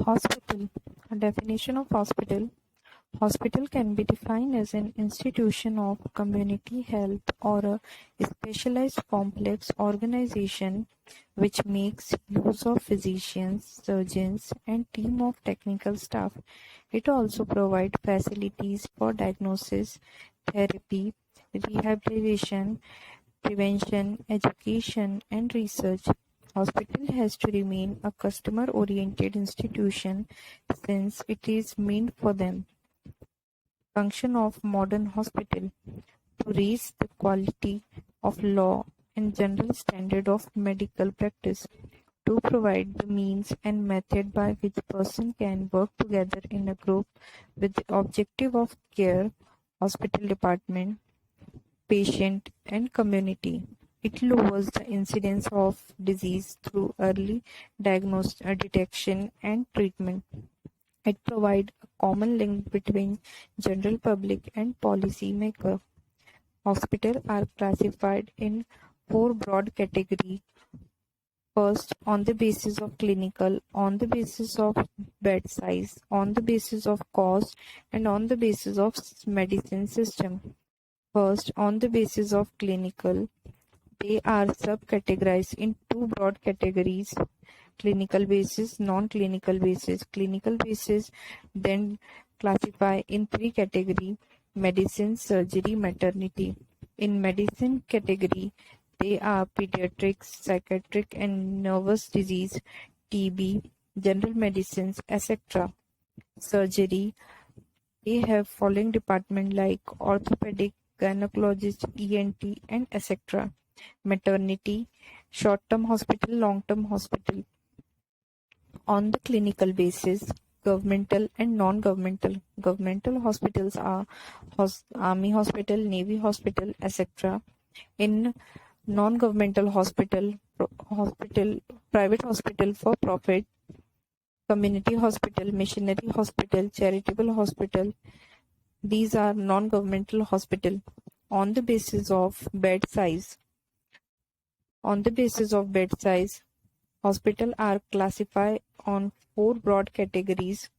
Hospital. A definition of hospital. Hospital can be defined as an institution of community health or a specialized complex organization which makes use of physicians, surgeons, and team of technical staff. It also provides facilities for diagnosis, therapy, rehabilitation, prevention, education, and research. Hospital has to remain a customer-oriented institution since it is meant for them. Function of modern hospital: to raise the quality of law and general standard of medical practice, to provide the means and method by which person can work together in a group with the objective of care, hospital department, patient, and community. It lowers the incidence of disease through early diagnosis, detection, and treatment. It provides a common link between general public and policy maker. Hospitals are classified in four broad categories. First, on the basis of clinical, on the basis of bed size, on the basis of cost, and on the basis of medicine system. First, on the basis of clinical, they are subcategorized in two broad categories: clinical basis, non-clinical basis. Clinical basis then classify in three categories: medicine, surgery, maternity. In medicine category, they are pediatrics, psychiatric and nervous disease, TB, general medicines, etc. Surgery, they have following department like orthopedic, gynecologist, ENT, and etc. Maternity, short-term hospital, long-term hospital. On the clinical basis, governmental and non-governmental. Governmental hospitals are Army Hospital, Navy Hospital, etc. In non-governmental hospital, private hospital for profit, community hospital, missionary hospital, charitable hospital. These are non-governmental hospital. On the basis of bed size. On the basis of bed size, hospitals are classified on four broad categories.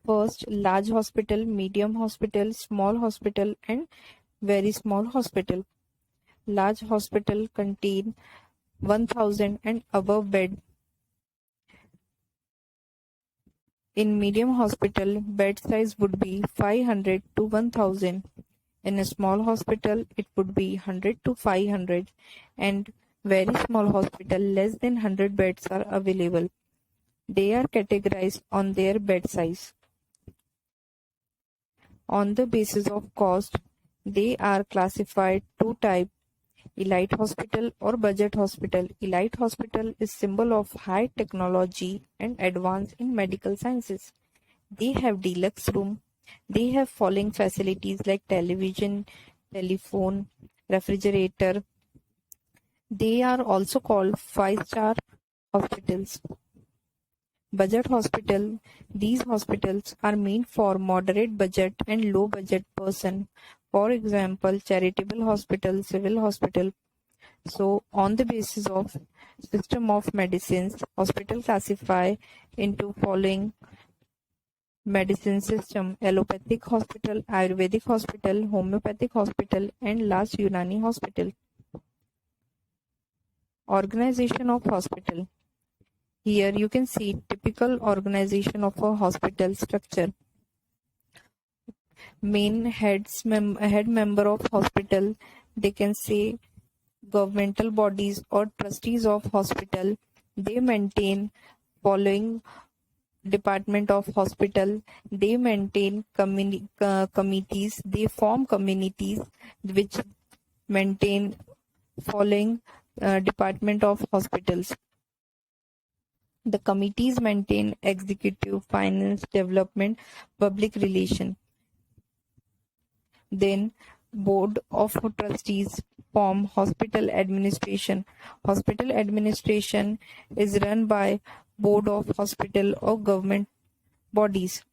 First, large hospital, medium hospital, small hospital, and very small hospital. Large hospital contain 1000 and above bed. In medium hospital, bed size would be 500 to 1000. In a small hospital, it would be 100 to 500, and very small hospital, less than 100 beds are available. They are categorized on their bed size. On the basis of cost, they are classified two types: elite hospital or budget hospital. Elite hospital is symbol of high technology and advance in medical sciences. They have deluxe room. They have following facilities like television, telephone, refrigerator. They are also called 5-star hospitals. Budget hospital. These hospitals are meant for moderate budget and low budget person. For example, charitable hospital, civil hospital. So on the basis of system of medicines, hospital classify into following medicine system: allopathic hospital, Ayurvedic hospital, homeopathic hospital, and last Unani hospital. Organization of hospital. Here you can see typical organization of a hospital structure. Main head member of hospital, they can say governmental bodies or trustees of hospital. They maintain following department of hospital. They maintain committees. They form communities which maintain following department of hospitals. The committees maintain executive, finance, development, public relation. Then board of trustees form hospital administration. Hospital administration is run by board of hospital or government bodies.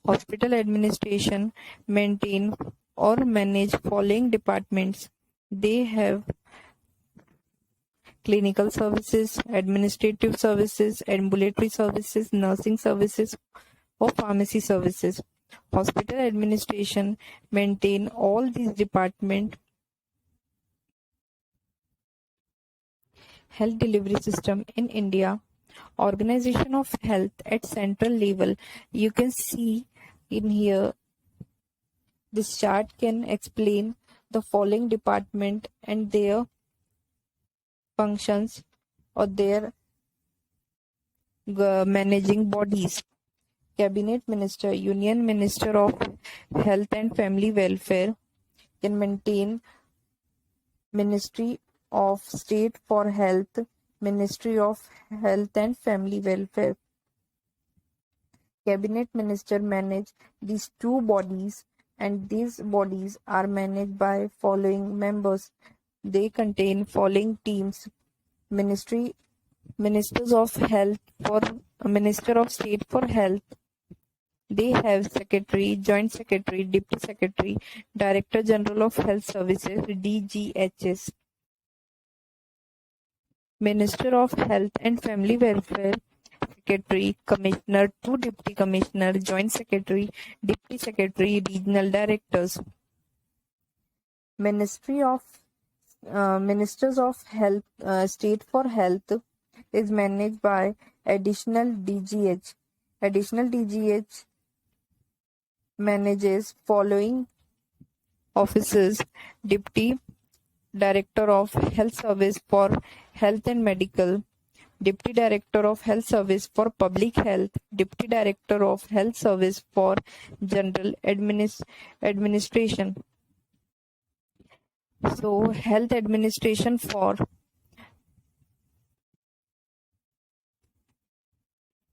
Hospital administration maintain or manage following departments. They have clinical services, administrative services, ambulatory services, nursing services, or pharmacy services. Hospital administration maintain all these departments. Health delivery system in India. Organization of health at central level. You can see in here, this chart can explain the following department and their functions or their managing bodies. Cabinet Minister, Union Minister of Health and Family Welfare can maintain Ministry of State for Health, Ministry of Health and Family Welfare. Cabinet Minister manage these two bodies, and these bodies are managed by following members. They contain following teams: Ministers of Health for Minister of State for Health. They have Secretary, Joint Secretary, Deputy Secretary, Director General of Health Services, DGHS. Minister of Health and Family Welfare, Secretary, Commissioner, two Deputy Commissioner, Joint Secretary, Deputy Secretary, Regional Directors. Ministers of Health, State for Health is managed by Additional DGH. Additional DGH manages following offices: Deputy Director of Health Service for Health and Medical, Deputy Director of Health Service for Public Health, Deputy Director of Health Service for General Administration. So, health administration for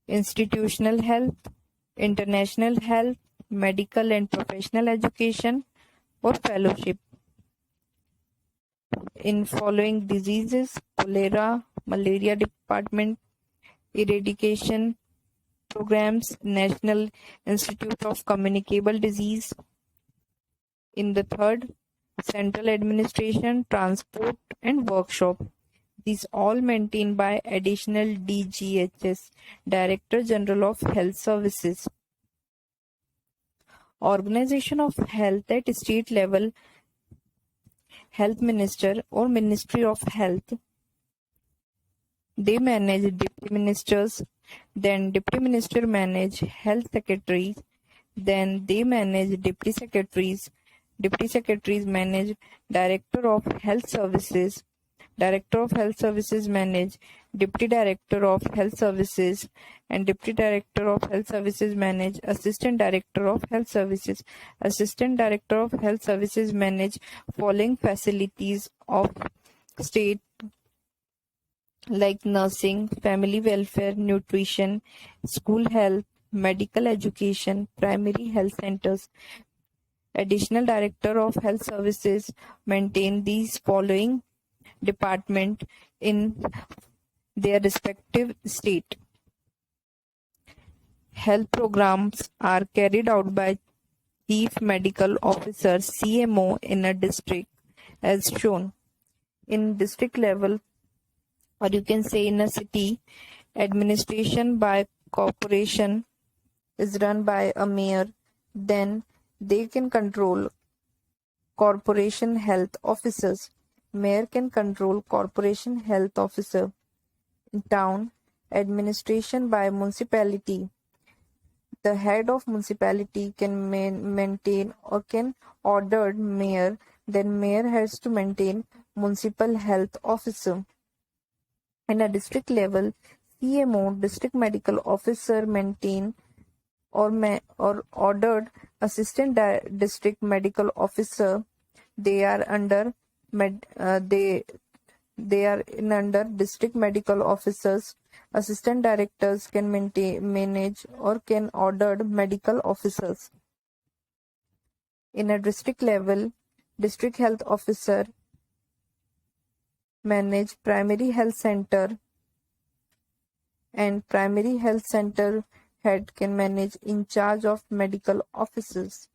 institutional health, international health, medical and professional education, or fellowship in following diseases: cholera, malaria department, eradication programs, National Institute of Communicable Disease. In the third, central administration, transport and workshop. These all maintained by Additional DGHS, Director General of Health Services. Organization of health at state level: Health Minister or Ministry of Health. They manage deputy ministers, then deputy minister manage health secretaries, then they manage deputy secretaries. Deputy secretaries manage director of health services. Director of Health Services manage Deputy Director of Health Services, and Deputy Director of Health Services manage Assistant Director of Health Services. Assistant Director of Health Services manage following facilities of state like nursing, family welfare, nutrition, school health, medical education, primary health centers. Additional Director of Health Services maintain these following department in their respective state. Health programs are carried out by Chief Medical Officer CMO in a district as shown. In district level, or you can say in a city, administration by corporation is run by a mayor. Then they can control corporation health officers. Mayor can control corporation health officer. In town, administration by municipality. The head of municipality can maintain or can order mayor. Then mayor has to maintain municipal health officer. In a district level, CMO, district medical officer, maintain or ordered assistant district medical officer. They are under they are in under district medical officers. Assistant directors can manage or can order medical officers. In a district level, district health officer manage primary health center, and primary health center head can manage in charge of medical officers.